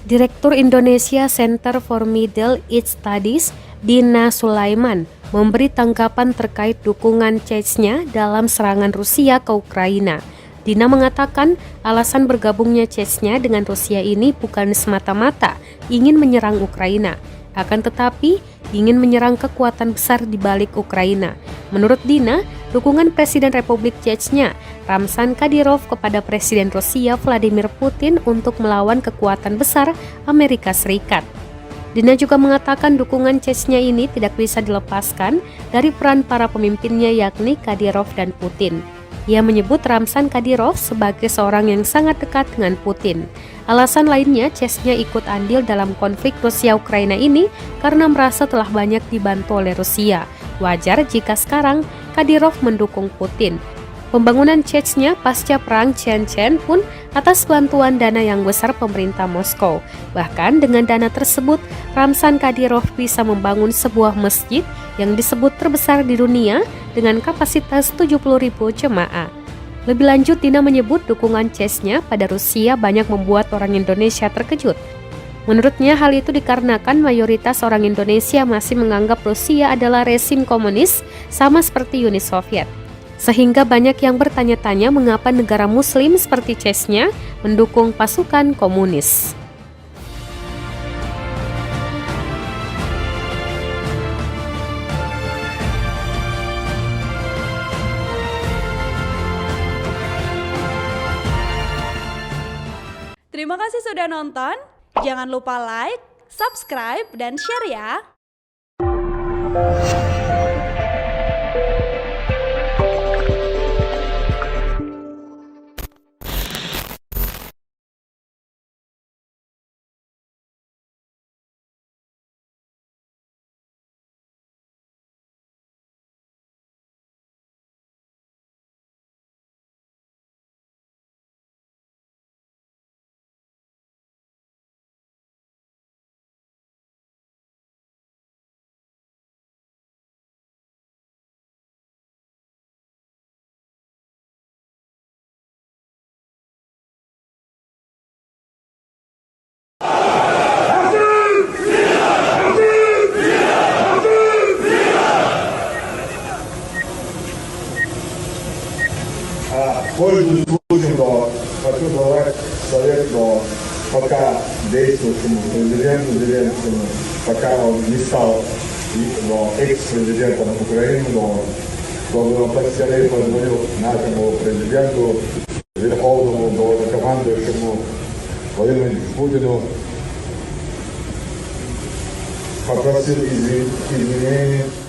Direktur Indonesia Center for Middle East Studies, Dina Sulaiman, memberi tanggapan terkait dukungan Chechnya dalam serangan Rusia ke Ukraina. Dina mengatakan alasan bergabungnya Chechnya dengan Rusia ini bukan semata-mata ingin menyerang Ukraina, akan tetapi ingin menyerang kekuatan besar di balik Ukraina. Menurut Dina, dukungan Presiden Republik Chechnya, Ramzan Kadyrov kepada Presiden Rusia Vladimir Putin untuk melawan kekuatan besar Amerika Serikat. Dina juga mengatakan dukungan Chechnya ini tidak bisa dilepaskan dari peran para pemimpinnya yakni Kadyrov dan Putin. Ia menyebut Ramzan Kadyrov sebagai seorang yang sangat dekat dengan Putin. Alasan lainnya, Chechnya ikut andil dalam konflik Rusia-Ukraina ini karena merasa telah banyak dibantu oleh Rusia. Wajar jika sekarang Kadyrov mendukung Putin. Pembangunan Chechnya pasca perang Chechen pun atas bantuan dana yang besar pemerintah Moskow. Bahkan dengan dana tersebut, Ramzan Kadyrov bisa membangun sebuah masjid yang disebut terbesar di dunia dengan kapasitas 70.000 jemaah. Lebih lanjut, Dina menyebut dukungan Chechnya pada Rusia banyak membuat orang Indonesia terkejut. Menurutnya, hal itu dikarenakan mayoritas orang Indonesia masih menganggap Rusia adalah rezim komunis sama seperti Uni Soviet. Sehingga banyak yang bertanya-tanya mengapa negara muslim seperti Chechnya mendukung pasukan komunis. Terima kasih sudah nonton. Jangan lupa like, subscribe, dan share ya. Пользуясь случаем, хочу желать совету, пока действующему президенту Зеленскому, пока он не стал экс-президентом Украины, чтобы поскорее позвонил нашему президенту, верховному главнокомандующему Владимиру Путину, попросил извинений.